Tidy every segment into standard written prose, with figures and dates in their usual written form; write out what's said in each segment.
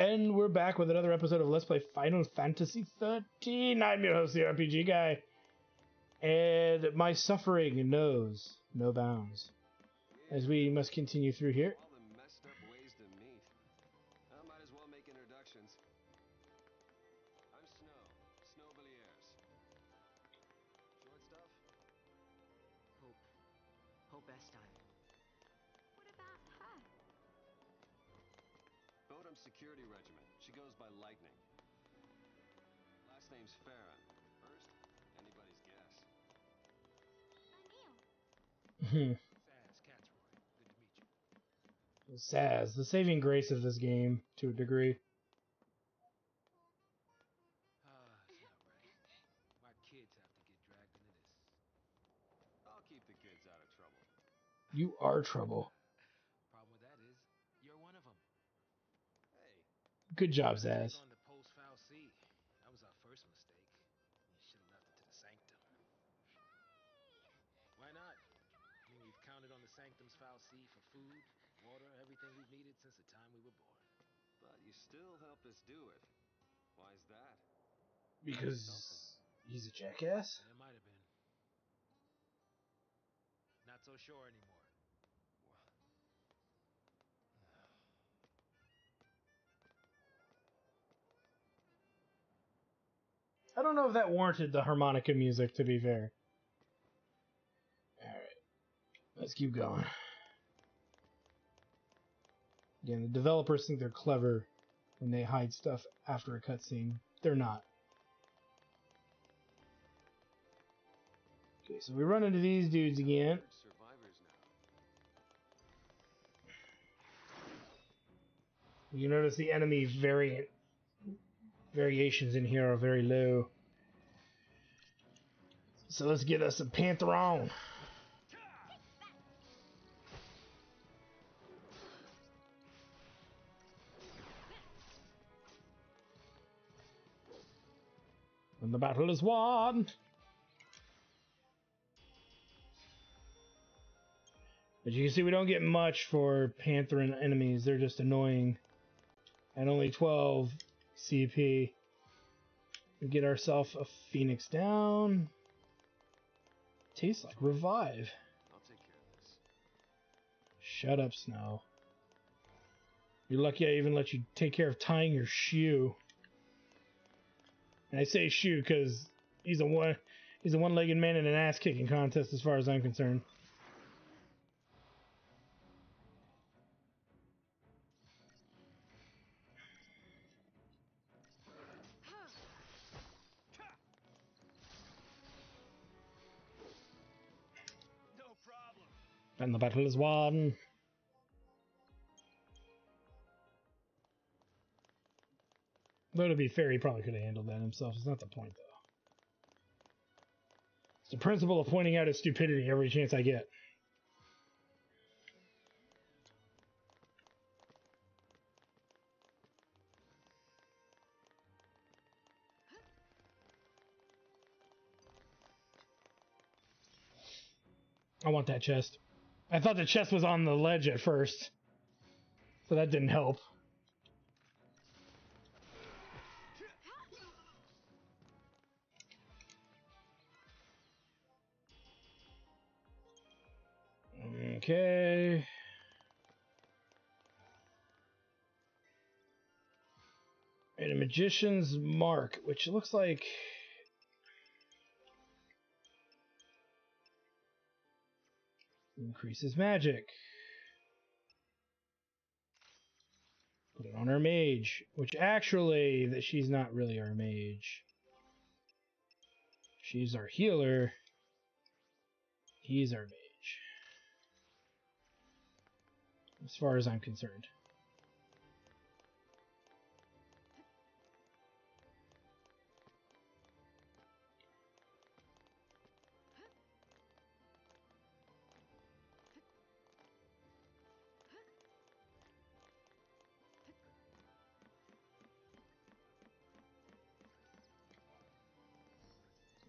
And we're back with another episode of Let's Play Final Fantasy XIII. I'm your host, the RPG Guy. And my suffering knows no bounds. As we must continue through here. All the messed up ways to meet. I might as well make introductions. I'm Snow Villiers. Short stuff? Hope Estine. What about her? Bodum Security Regiment. She goes by Lightning. Last name's Farron. First, anybody's guess. O'Neill. Saz, Catsroy. Good to meet you. Saz, the saving grace of this game, to a degree. It's not right. My kids have to get dragged into this. I'll keep the kids out of trouble. You are trouble. Problem with that is, you're one of them. Hey, Good job, Saz. On the post-foul C. That was our first mistake. You should have left it to the sanctum. Why not? I mean, we've counted on the sanctum's foul C for food, water, everything we've needed since the time we were born. but you still helped us do it. Why's that? Because he's a jackass? And it might have been. Not so sure anymore. I don't know if that warranted the harmonica music, to be fair. Alright. Let's keep going. Again, the developers think they're clever when they hide stuff after a cutscene. They're not. Okay, so we run into these dudes again. Survivors now. You notice the enemy variations in here are very low. So let's get us a Pantheron. And the battle is won. But you can see we don't get much for Pantheron enemies. They're just annoying. At only 12 CP. We get ourselves a Phoenix down. Tastes like Revive. I'll take care of this. Shut up, Snow. You're lucky I even let you take care of tying your shoe. And I say shoe because he's a one-legged man in an ass-kicking contest as far as I'm concerned. No problem. And the battle is won. Though to be fair, he probably could have handled that himself. It's not the point, though. It's the principle of pointing out his stupidity every chance I get. I want that chest. I thought the chest was on the ledge at first, so that didn't help. Okay. And a Magician's Mark, which looks like... increases magic. Put it on our mage, which actually, that she's not really our mage. She's our healer. He's our mage. As far as I'm concerned.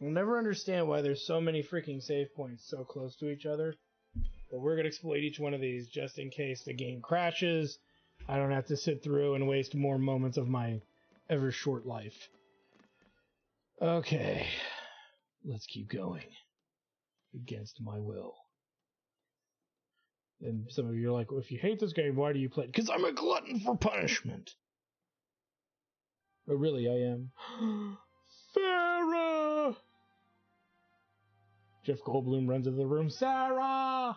We'll never understand why there's so many freaking save points so close to each other. But we're going to exploit each one of these just in case the game crashes, I don't have to sit through and waste more moments of my ever short life. Okay, let's keep going. Against my will. And some of you are like, well, if you hate this game, why do you play it? Because I'm a glutton for punishment. But really, I am. Sarah! Jeff Goldblum runs into the room. Sarah!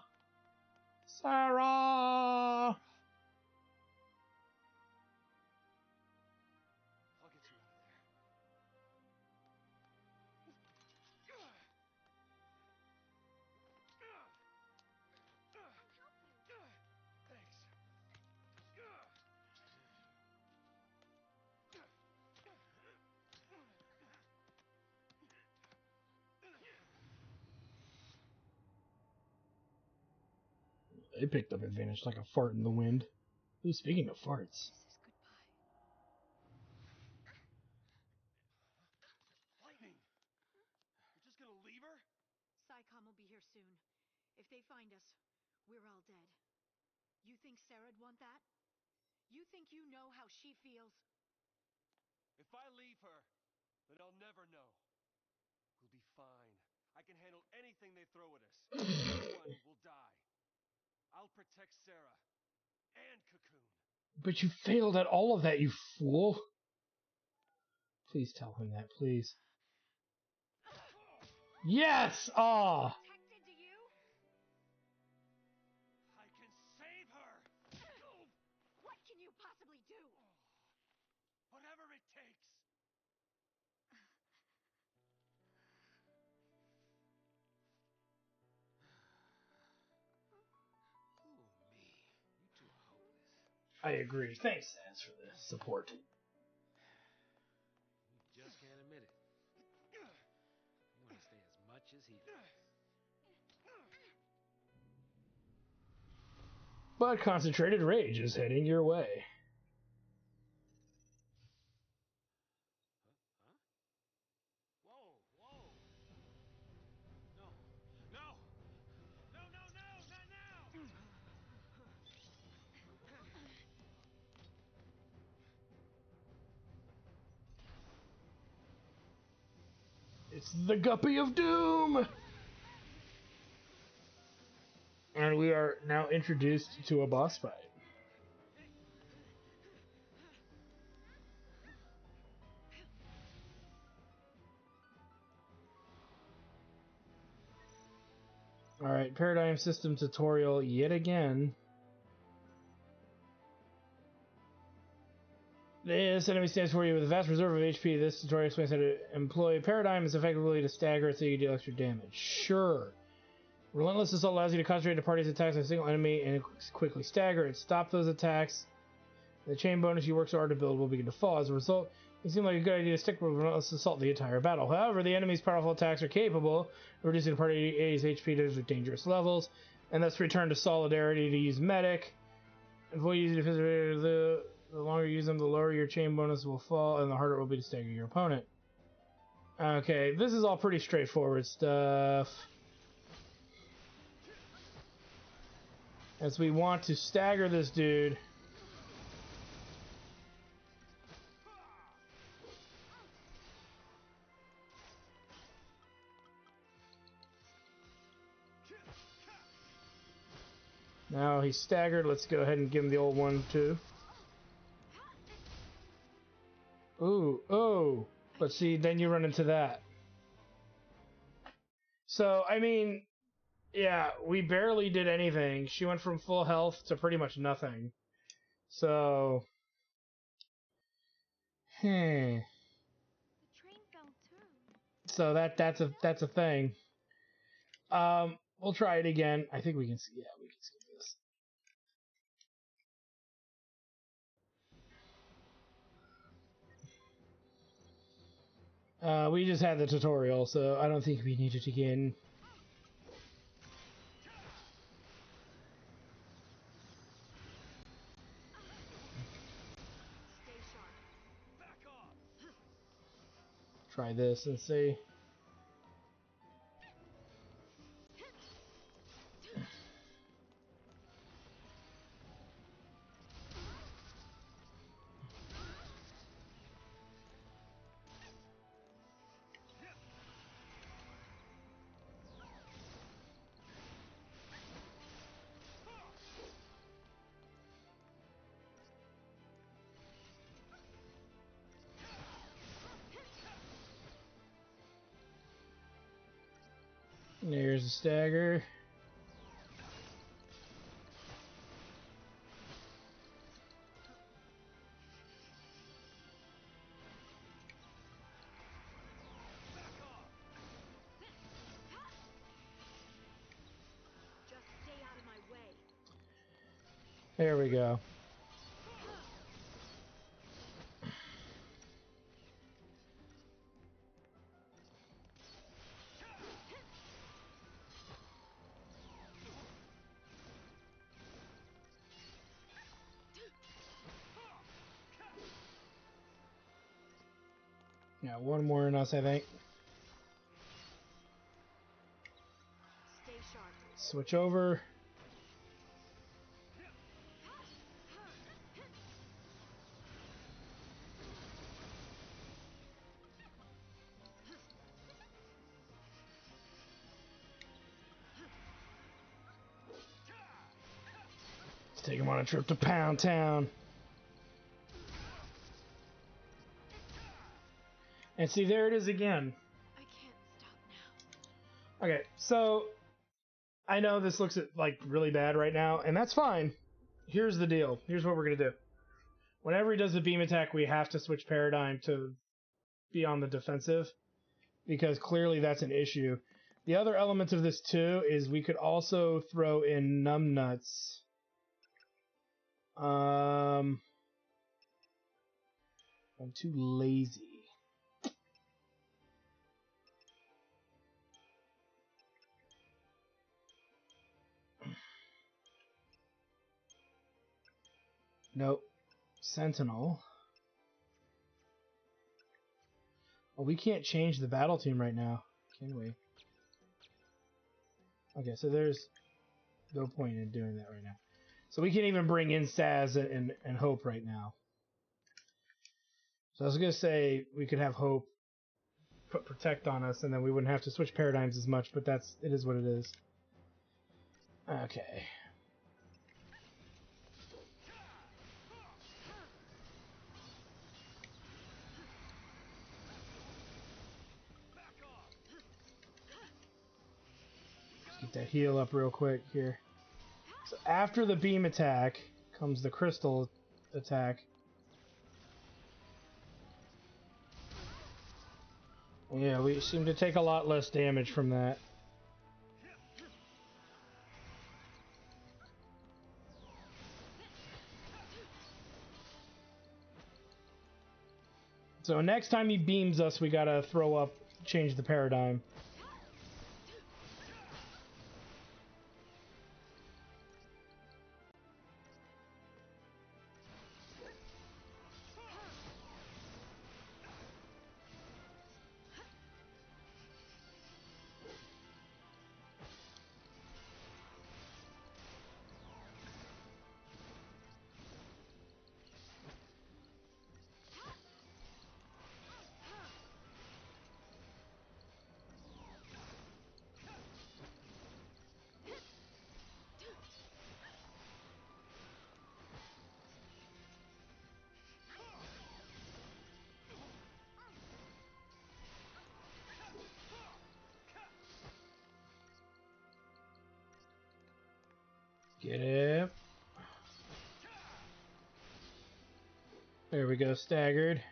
Sarah! I'll get you out of there. Thanks. They picked up advantage like a fart in the wind. Ooh, speaking of farts. This is goodbye. Lightning! You're just gonna leave her? SciComm will be here soon. If they find us, we're all dead. You think Sarah'd want that? You think you know how she feels? If I leave her, then I'll never know. We'll be fine. I can handle anything they throw at us. Everyone will die. I'll protect Sarah and Cocoon. But you failed at all of that, you fool. Please tell him that, please. Yes! Ah! Protected to you? I can save her! What can you possibly do? Whatever it takes! Ooh, me. You two are hopeless. I agree. Thanks, Sans, for the support. You just can't admit it. You want to stay as much as he does. But concentrated rage is heading your way. Huh? Whoa, whoa. No, no, no, no, no, not now! It's the Guppy of Doom! And we are now introduced to a boss fight. Alright, Paradigm System tutorial yet again. This enemy stands for you with a vast reserve of HP. This tutorial explains how to employ Paradigm is effectively to stagger it so you deal extra damage. Sure. Relentless Assault allows you to concentrate the party's attacks on a single enemy and quickly stagger it. Stop those attacks. The chain bonus you work so hard to build will begin to fall. As a result, it seems like a good idea to stick with Relentless Assault the entire battle. However, the enemy's powerful attacks are capable of reducing the party's HP to dangerous levels, and thus return to Solidarity to use Medic. Avoid using the longer you use them, the lower your chain bonus will fall, and the harder it will be to stagger your opponent. Okay, this is all pretty straightforward stuff. As we want to stagger this dude. Now he's staggered. Let's go ahead and give him the old one too. Ooh, oh. But see, then you run into that. So, I mean, yeah, we barely did anything. She went from full health to pretty much nothing. So, The train fell too. So that's a thing. We'll try it again. I think we can see. Yeah, we can see this. We just had the tutorial, so I don't think we need it again. Stay sharp. Back off! Try this and see. There's a stagger. Just stay out of my way. There we go. Yeah, one more in us, I think. Stay sharp. Switch over. Let's take him on a trip to Pound Town. And see, there it is again. I can't stop now. Okay, so I know this looks like really bad right now, and that's fine. Here's the deal. Here's what we're gonna do. Whenever he does the beam attack, we have to switch paradigm to be on the defensive, because clearly that's an issue. The other element of this too is we could also throw in numbnuts. I'm too lazy. Nope. Sentinel. Oh, we can't change the battle team right now, can we? Okay, so there's no point in doing that right now. So we can't even bring in Saz and Hope right now. So I was going to say we could have Hope put Protect on us, and then we wouldn't have to switch paradigms as much, but it is what it is. Okay. Let's get that heal up real quick here. So after the beam attack comes the crystal attack. Yeah, we seem to take a lot less damage from that. So next time he beams us, we gotta throw up, change the paradigm. Get it. There we go, staggered.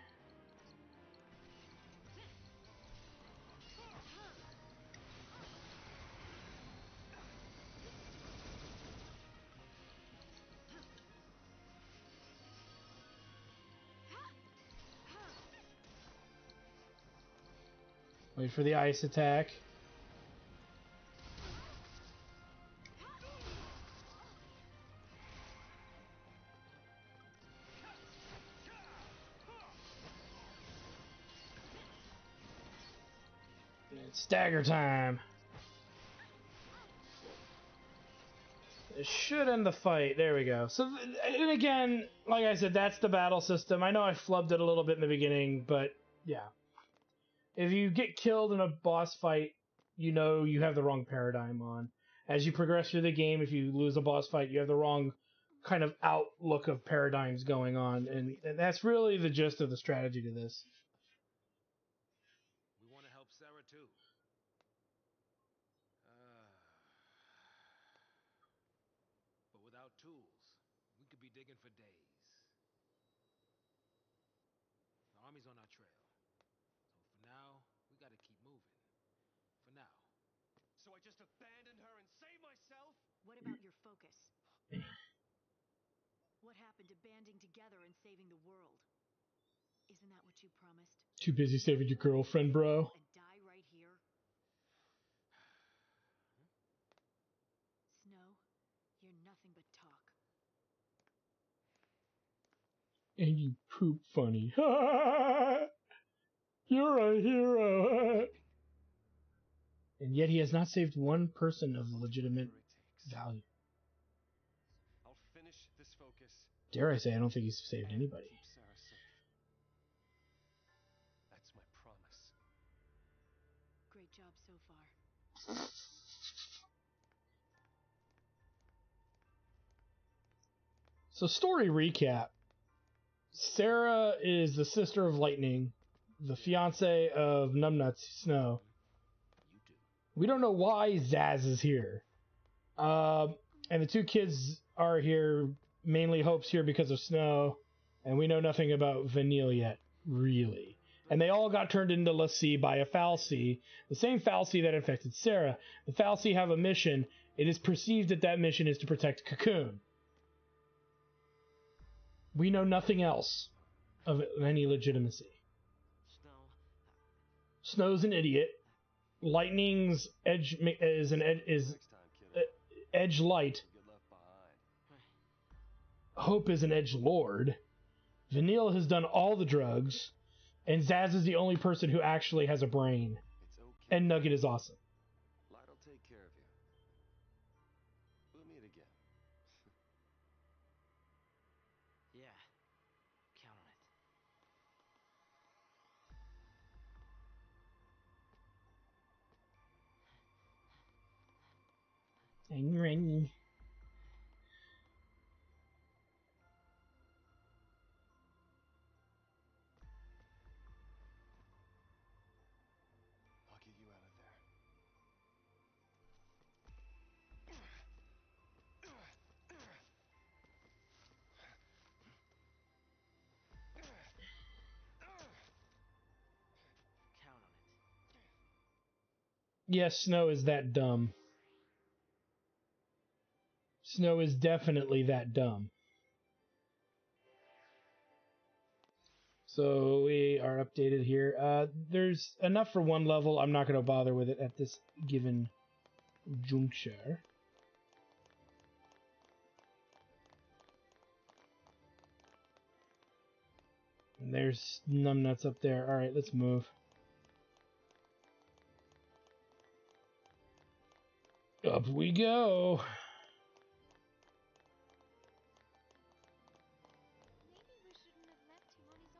Wait for the ice attack. It's stagger time. It should end the fight. There we go. So, and again, like I said, that's the battle system. I know I flubbed it a little bit in the beginning, but yeah. If you get killed in a boss fight, you know you have the wrong paradigm on. As you progress through the game, if you lose a boss fight, you have the wrong kind of outlook of paradigms going on, and that's really the gist of the strategy to this. We want to help Sarah too. on our trail. So for now, we gotta keep moving. For now. So I just abandon her and save myself? What about your focus? What happened to banding together and saving the world? Isn't that what you promised? Too busy saving your girlfriend, bro. And die right here? Snow, you're nothing but talk. And you poop funny. You're a hero. And yet he has not saved one person of legitimate value. I'll finish this focus. Dare I say, I don't think he's saved and anybody. keep Sarah safe. That's my promise. Great job so far. So story recap. Sarah is the sister of Lightning, the fiance of Numbnuts Snow. You do. We don't know why Zaz is here. And the two kids are here, mainly Hope's here because of Snow, and we know nothing about Vanille yet, really. And they all got turned into Lassie by a Fal'Cie, the same Fal'Cie that infected Sarah. The Fal'Cie have a mission. It is perceived that that mission is to protect Cocoon. We know nothing else of any legitimacy. Snow. Snow's an idiot. Lightning's edge is Next time, kiddo. edge light. You'll get left behind. Hope is an edge lord. Vanille has done all the drugs, and Zaz is the only person who actually has a brain. It's okay. And Nugget is awesome. Light'll take care of you. We'll meet again. Yeah. Count on it. I'll get you out of there. Count on it. Yes, Snow is that dumb. Snow is definitely that dumb. So we are updated here. There's enough for one level. I'm not going to bother with it at this given juncture. And there's Numbnuts up there. Alright, let's move. Up we go. Maybe we shouldn't have left him on his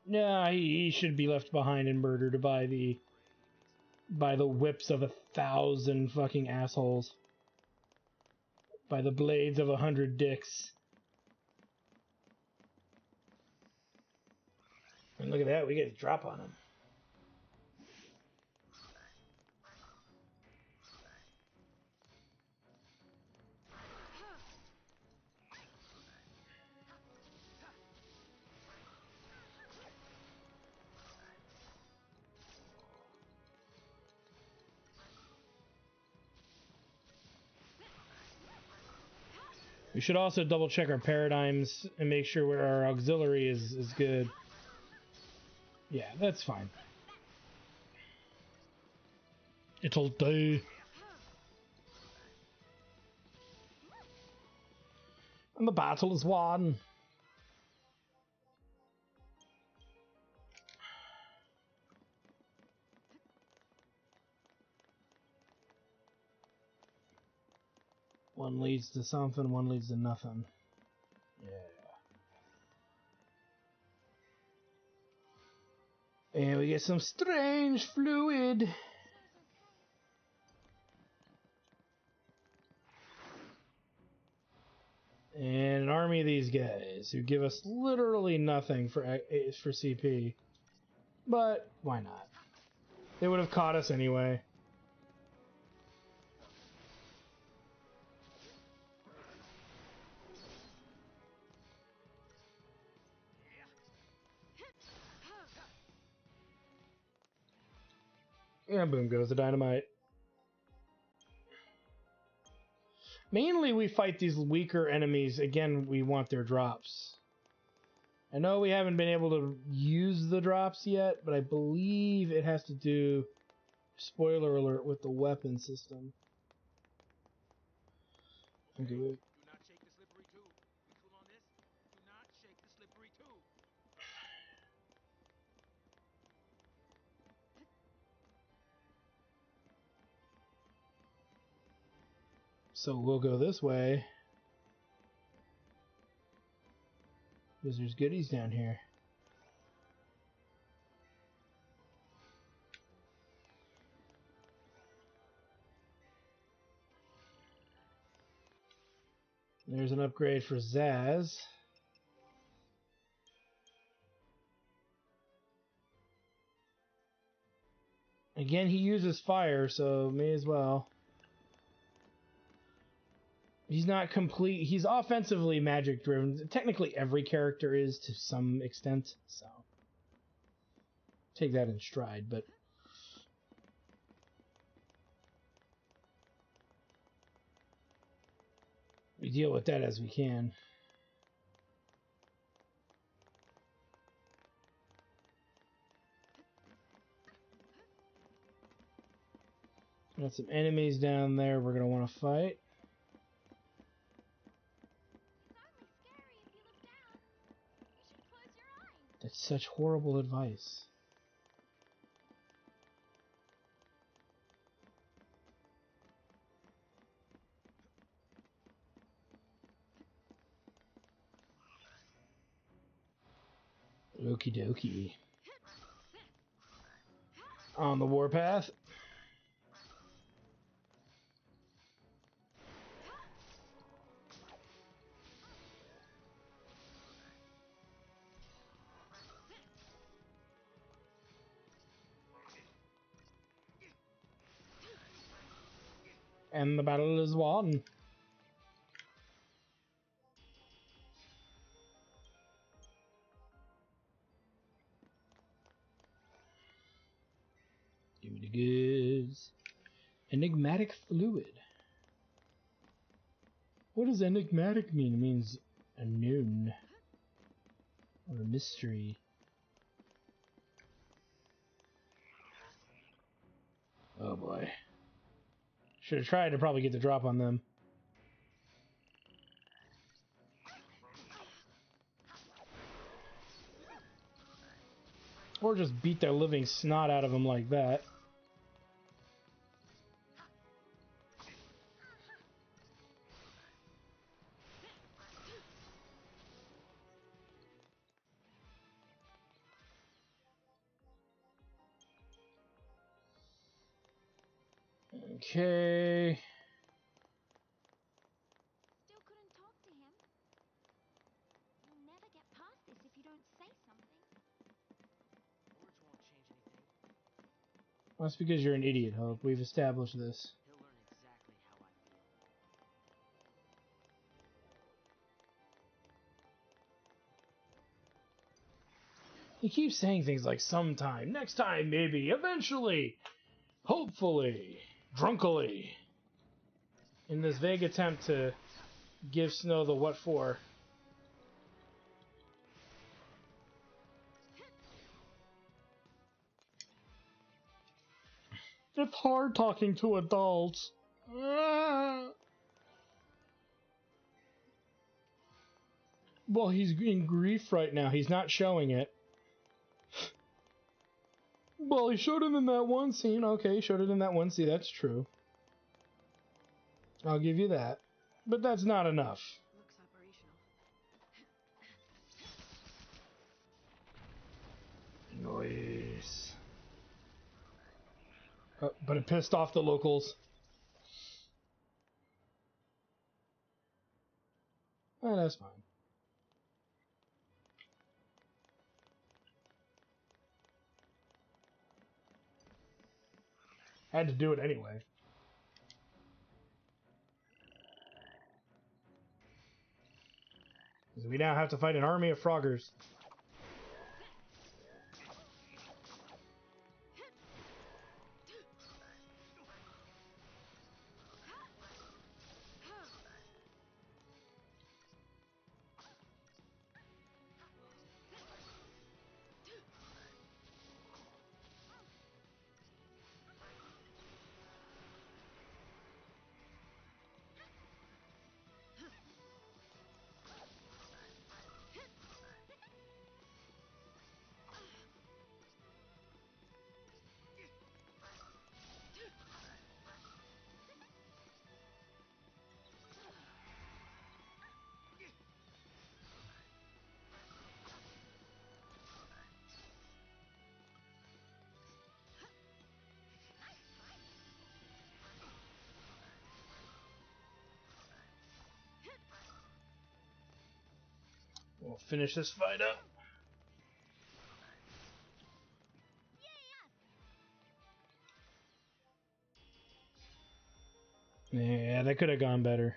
own. Nah, he should be left behind and murdered by the whips of 1,000 fucking assholes. By the blades of 100 dicks. And look at that, we get a drop on him. We should also double check our paradigms and make sure where our auxiliary is good. Yeah, that's fine. It'll do. And the battle is won. One leads to something, one leads to nothing. Yeah. And we get some strange fluid. And an army of these guys who give us literally nothing for CP. But why not? They would have caught us anyway. And boom goes the dynamite. Mainly we fight these weaker enemies. Again, we want their drops. I know we haven't been able to use the drops yet, but I believe it has to do, spoiler alert, with the weapon system. Okay. Do not shake the slippery tube. We cool on this? Do not shake the slippery tube. So we'll go this way. Because there's goodies down here. There's an upgrade for Zaz. Again, he uses fire, so may as well. He's not complete. He's offensively magic driven. Technically, every character is to some extent, so take that in stride, but we deal with that as we can. Got some enemies down there we're going to want to fight. It's only scary if you look down. You should close your eyes. That's such horrible advice. Okie dokie. On the warpath. And the battle is won. Give me the goods. Enigmatic fluid. What does enigmatic mean? It means unknown. Or a mystery. Oh boy. Should have tried to probably get the drop on them. Or just beat their living snot out of them like that. Okay. Still couldn't talk to him. You'll never get past this if you don't say something. Words won't change anything. Well, that's because you're an idiot, Hope. We've established this. He'll learn exactly how I feel. He keeps saying things like sometime, next time, maybe, eventually, hopefully, drunkily. In this vague attempt to give Snow the what for. It's hard talking to adults. Well, he's in grief right now. He's not showing it. Well, he showed it in that one scene. Okay, he showed it in that one scene. That's true. I'll give you that. But that's not enough. Looks operational. Noise. But it pissed off the locals. That's fine. Had to do it anyway. Because we now have to fight an army of Froggers. We'll finish this fight up. Yeah, that could have gone better.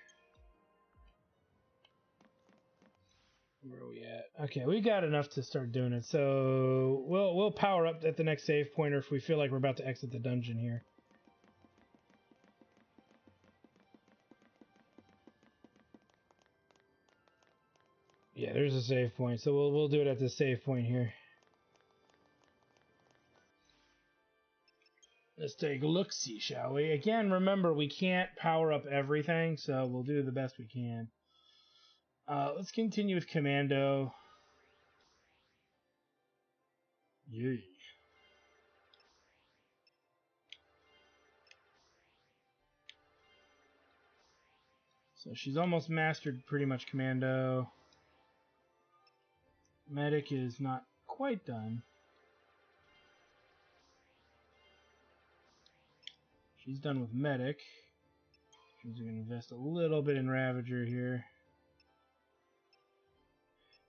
Where are we at? Okay, we got enough to start doing it. So we'll power up at the next save pointer if we feel like we're about to exit the dungeon here. Yeah, there's a save point, so we'll do it at the save point here. Let's take a look-see, shall we? Again, remember, we can't power up everything, so we'll do the best we can. Let's continue with Commando. Yay. So she's almost mastered pretty much Commando. Medic is not quite done. She's done with Medic. She's going to invest a little bit in Ravager here.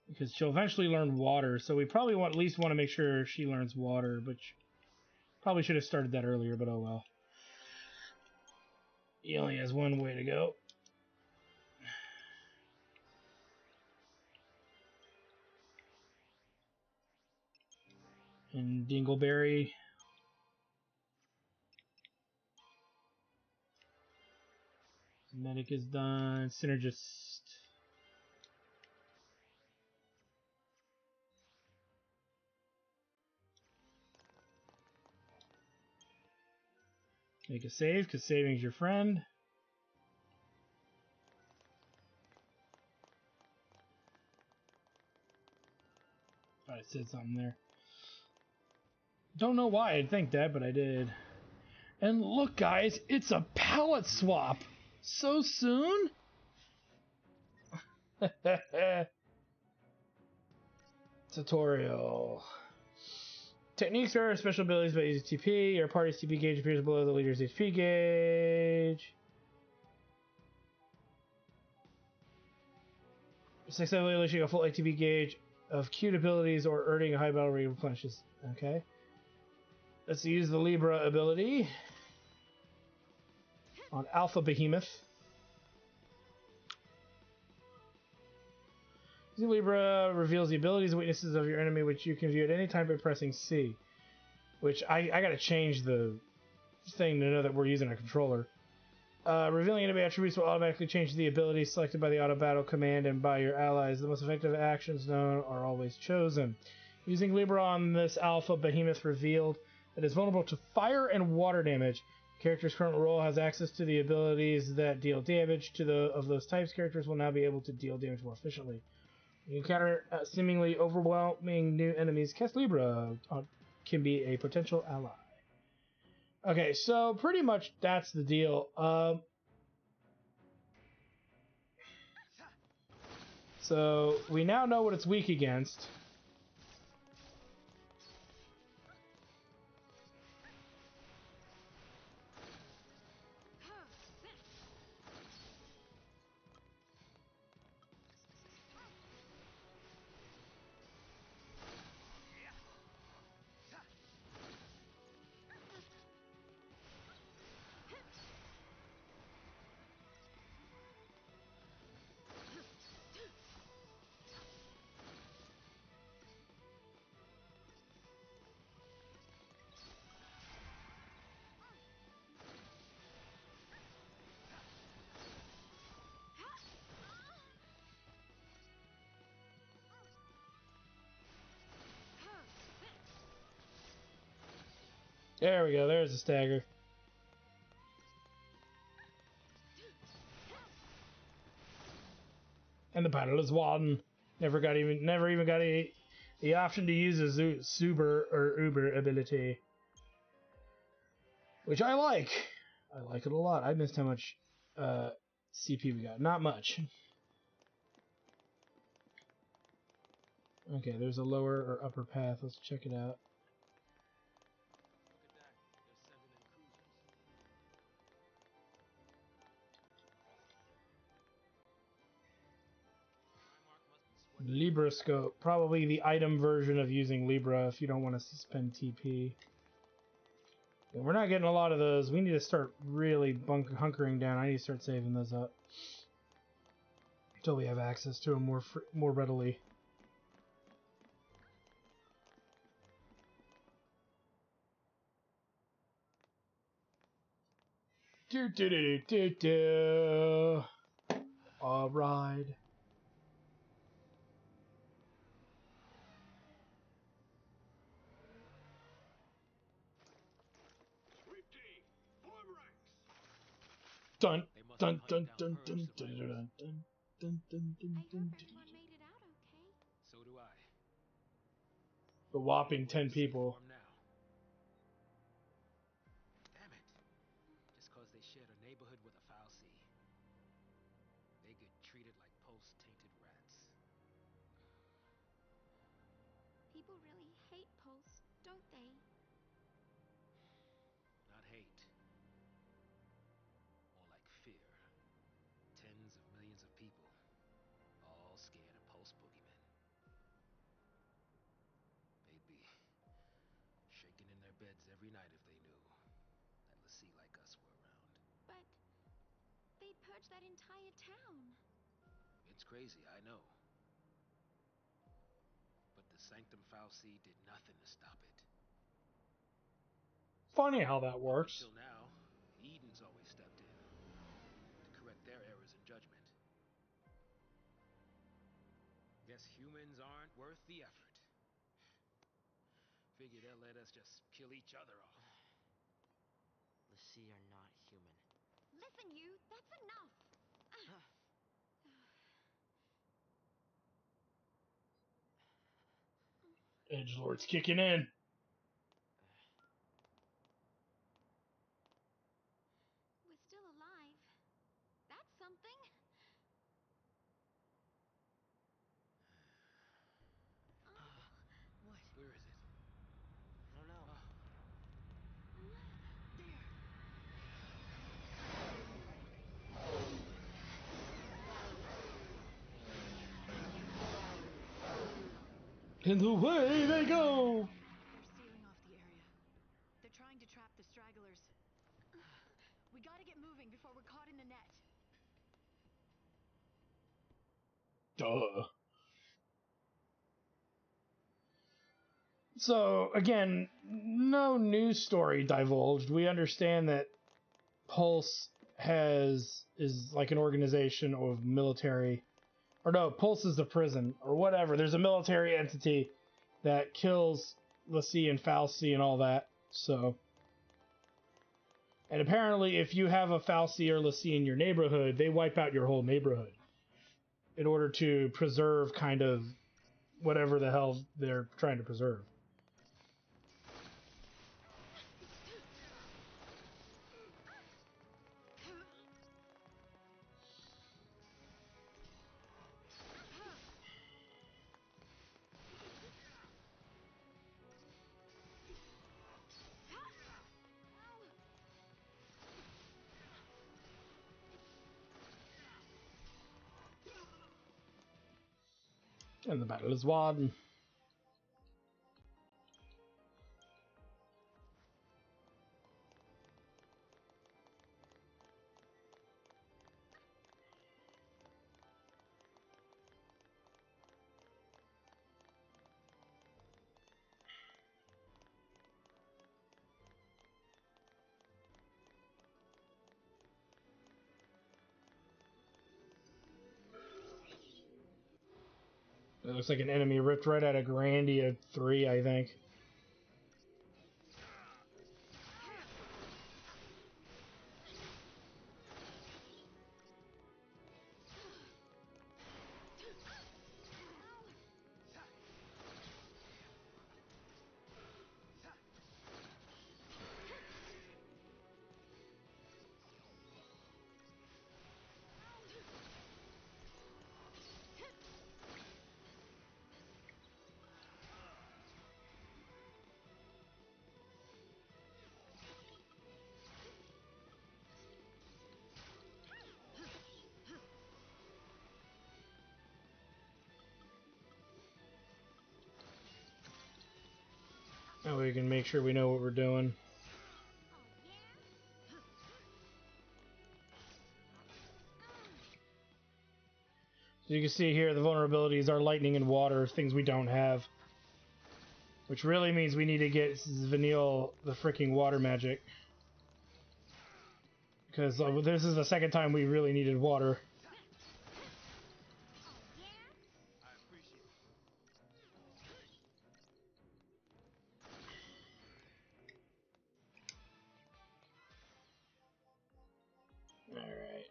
Because she'll eventually learn Water, so we probably at least want to make sure she learns Water, but probably should have started that earlier, but oh well. He only has one way to go. And Dingleberry. Medic is done. Synergist. Make a save, because saving's your friend. Thought I said something there. Don't know why I'd think that, but I did. And look, guys, it's a palette swap! So soon? Tutorial. Techniques are special abilities by using TP. Your party's TP gauge appears below the leader's HP gauge. Successfully unleashing a full ATP gauge of cute abilities or earning a high battle rate replenishes. Okay. Let's use the Libra ability on Alpha Behemoth. Using Libra reveals the abilities and weaknesses of your enemy, which you can view at any time by pressing C. Which I gotta change the thing to know that we're using a controller. Revealing enemy attributes will automatically change the abilities selected by the auto battle command and by your allies. The most effective actions known are always chosen. Using Libra on this Alpha Behemoth revealed that is vulnerable to fire and water damage. The character's current role has access to the abilities that deal damage to of those types. Characters will now be able to deal damage more efficiently. When you encounter seemingly overwhelming new enemies, cast Libra can be a potential ally. Okay, so pretty much that's the deal. So we now know what it's weak against. There we go, there's the stagger. And the battle is won. Never even got the option to use a Uber ability. Which I like. I like it a lot. I missed how much CP we got. Not much. Okay, there's a lower or upper path. Let's check it out. Look at that. They're sending in cruisers. Primarch must be Libra scope. Probably the item version of using Libra if you don't want to suspend TP. Yeah, we're not getting a lot of those. We need to start really hunkering down. I need to start saving those up. Until we have access to them more readily. Do do do do do do. All right. Sweep D, form ranks. Dun They must dun have dun hunted down dun her dun dun survivors. dun dun dun dun I dun. hope everyone made it out okay. So do I. The whopping We're 10 in safe people. form now. Damn it. Just cause they shared a neighborhood with a foul sea. They get treated like pulse-tainted rats. People really hate Pulse, don't they? Not hate. More like fear. Tens of millions of people, all scared of Pulse boogeymen. They'd be shaking in their beds every night if they knew that Lassie like us were around. But they'd purge that entire town. It's crazy, I know. But the Sanctum Foul Sea did nothing to stop it. Funny how that works. Until now, Eden's always stepped in to correct their errors in judgment. Guess humans aren't worth the effort. Figure they'll let us just kill each other off. Lassie are not human. Listen, you, that's enough. Edgelord's kicking in. We're still alive. That's something. What? Where is it? I don't know. And away they go! They're sealing off the area. They're trying to trap the stragglers. We gotta get moving before we're caught in the net. Duh. So, again, no news story divulged. We understand that Pulse is like an organization of military, or no, Pulse is the prison, or whatever. There's a military entity that kills Lassie and Falsey and all that. So, and apparently, if you have a Falsey or Lassie in your neighborhood, they wipe out your whole neighborhood in order to preserve kind of whatever the hell they're trying to preserve. And the battle is won. It looks like an enemy ripped right out of Grandia 3, I think. That way we can make sure we know what we're doing. So you can see here the vulnerabilities are lightning and water, things we don't have. Which really means we need to get Vanille the freaking water magic. Because this is the second time we really needed water. I appreciate it. Alright.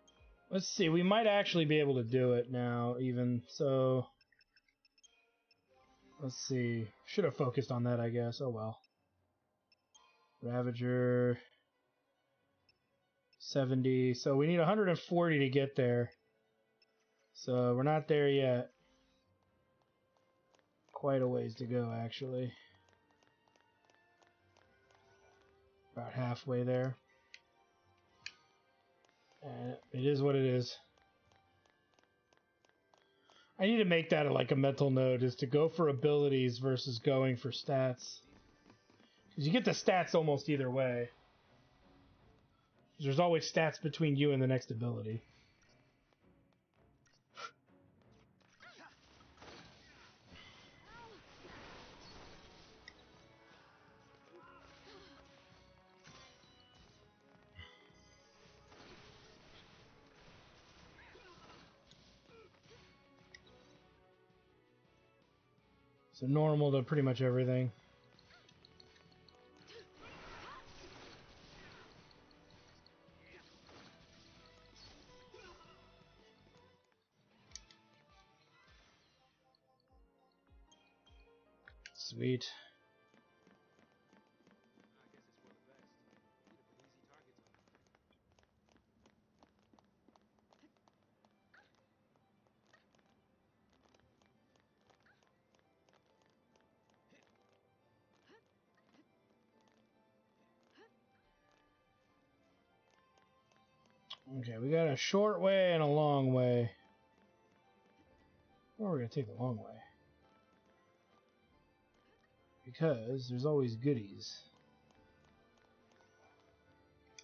Let's see, we might actually be able to do it now, even. So, let's see. Should have focused on that, I guess. Oh well. Ravager. 70. So we need 140 to get there. So we're not there yet. Quite a ways to go, actually. About halfway there. And it is what it is. I need to make that like a mental note, is to go for abilities versus going for stats. Because you get the stats almost either way. There's always stats between you and the next ability. So normal to pretty much everything. Sweet. I guess it's for the best. You'd have been easy targets on that thing. Okay, we got a short way and a long way. Or we're gonna take the long way. Because there's always goodies.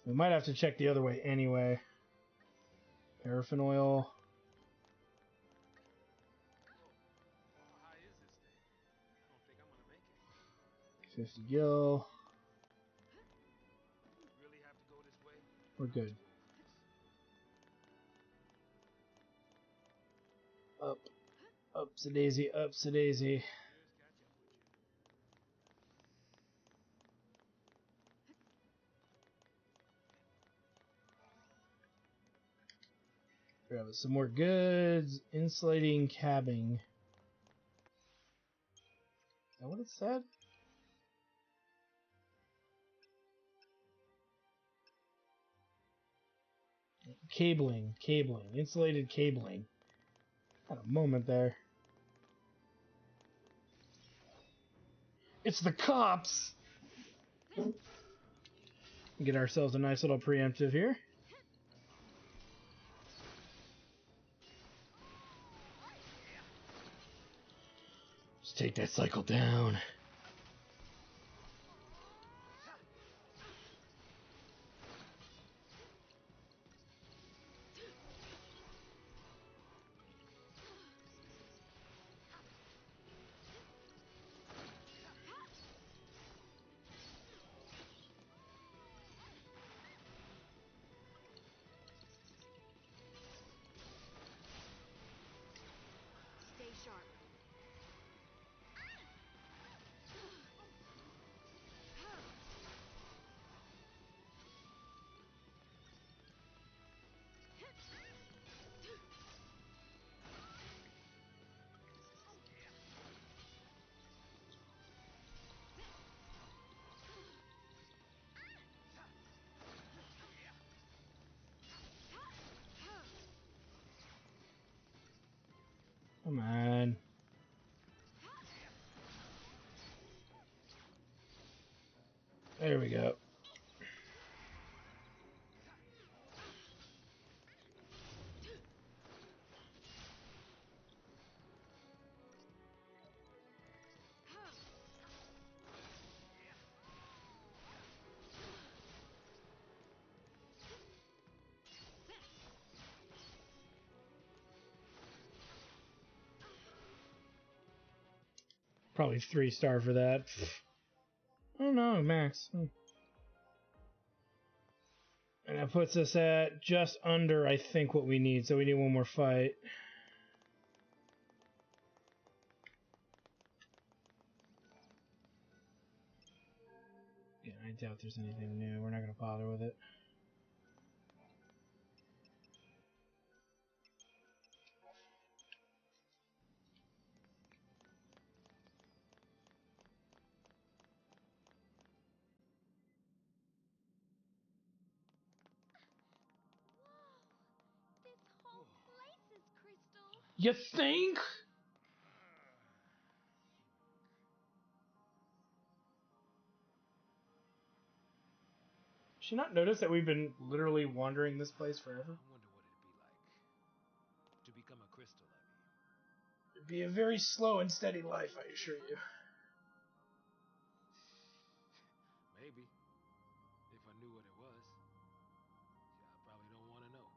We might have to check the other way anyway. Paraffin oil. How high is this thing? I don't think I'm gonna make it. 50 gil. Do we really have to go this way? We're good. Up. Up's a daisy, up's a daisy. Here's catching up with you. Grab some more goods. Insulating cabbing. Is that what it said? Cabling. Cabling. Insulated cabling. Had a moment there. It's the cops! Get ourselves a nice little preemptive here. Just take that cycle down. Stay sharp. Come on. There we go. Probably 3-star for that. I don't know, max. And that puts us at just under, I think, what we need. So we need one more fight. Yeah, I doubt there's anything new. We're not going to bother with it. Whoa! This whole place is crystal. You think? Did she not notice that we've been literally wandering this place forever? I wonder what it'd be like to become a crystal, I mean. It'd be a very slow and steady life, I assure you. Maybe. If I knew what it was. Yeah, I probably don't want to know.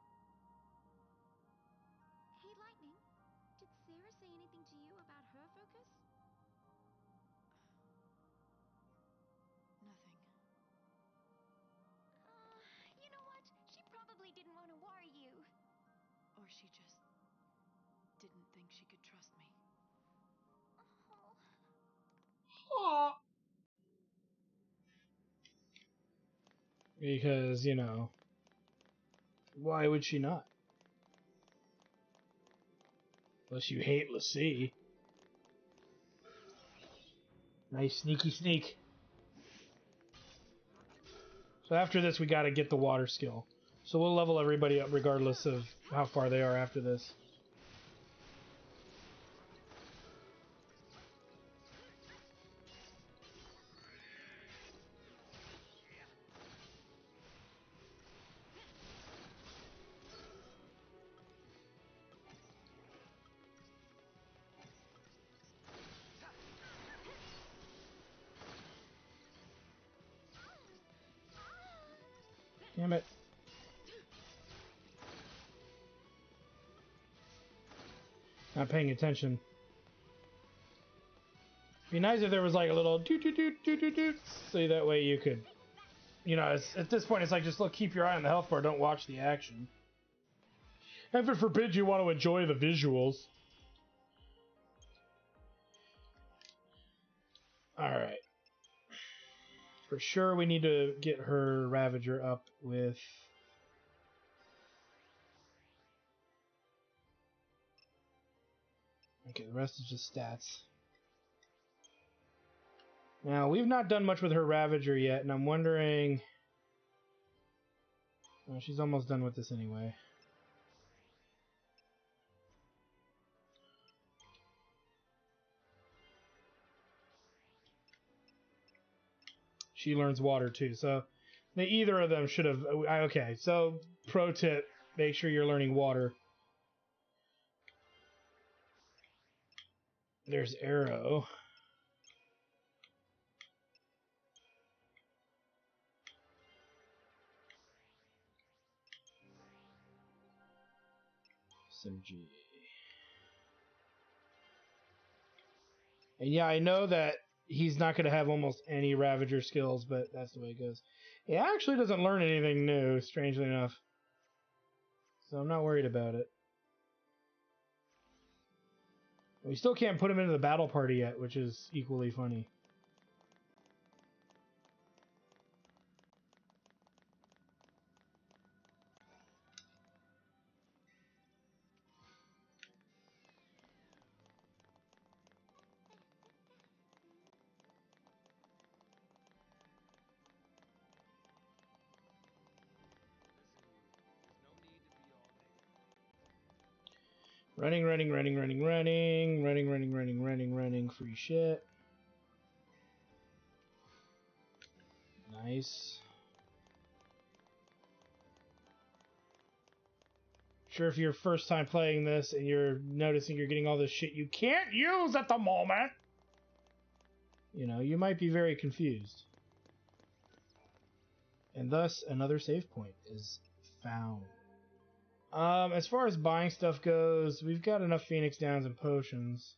Hey, Lightning. Did Sarah say anything to you about her focus? Nothing. You know what? She probably didn't want to worry you. Or she just didn't think she could trust me. Oh. Because, you know, why would she not? Unless you hate Lassie. Nice sneaky sneak. So after this, we gotta get the water skill. So we'll level everybody up regardless of how far they are after this. Damn it. Not paying attention. Be nice if there was like a little doot doot doot doot doot doot, so that way you could, you know, at this point it's like just look, keep your eye on the health bar, don't watch the action. Heaven forbid you want to enjoy the visuals. Alright. For sure we need to get her Ravager up with... Okay, the rest is just stats. Now, we've not done much with her Ravager yet, and I'm wondering... Well, she's almost done with this anyway. She learns water too, so either of them should have... Okay, so pro tip, make sure you're learning water. There's Arrow. SMG. And yeah, I know that he's not going to have almost any Ravager skills, but that's the way it goes. He actually doesn't learn anything new, strangely enough. So I'm not worried about it. We still can't put him into the battle party yet, which is equally funny. Running, running, running, running, running, running, running, running, running, running, free shit. Nice. Sure, if you're first time playing this and you're noticing you're getting all this shit you can't use at the moment, you know, you might be very confused. And thus, another save point is found. As far as buying stuff goes, we've got enough Phoenix Downs and potions.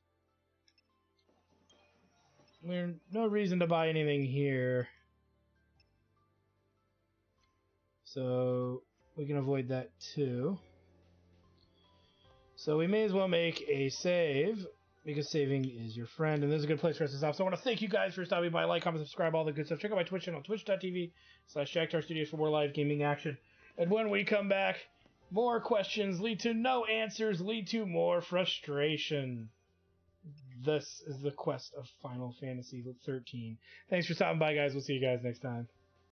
There's no reason to buy anything here. So we can avoid that too. So we may as well make a save, because saving is your friend, and this is a good place for us to stop. So I want to thank you guys for stopping by. Like, comment, subscribe, all the good stuff. Check out my Twitch channel, twitch.tv/Jacktar Studios for more live gaming action. And when we come back, more questions lead to no answers, lead to more frustration. This is the quest of Final Fantasy XIII. Thanks for stopping by, guys. We'll see you guys next time.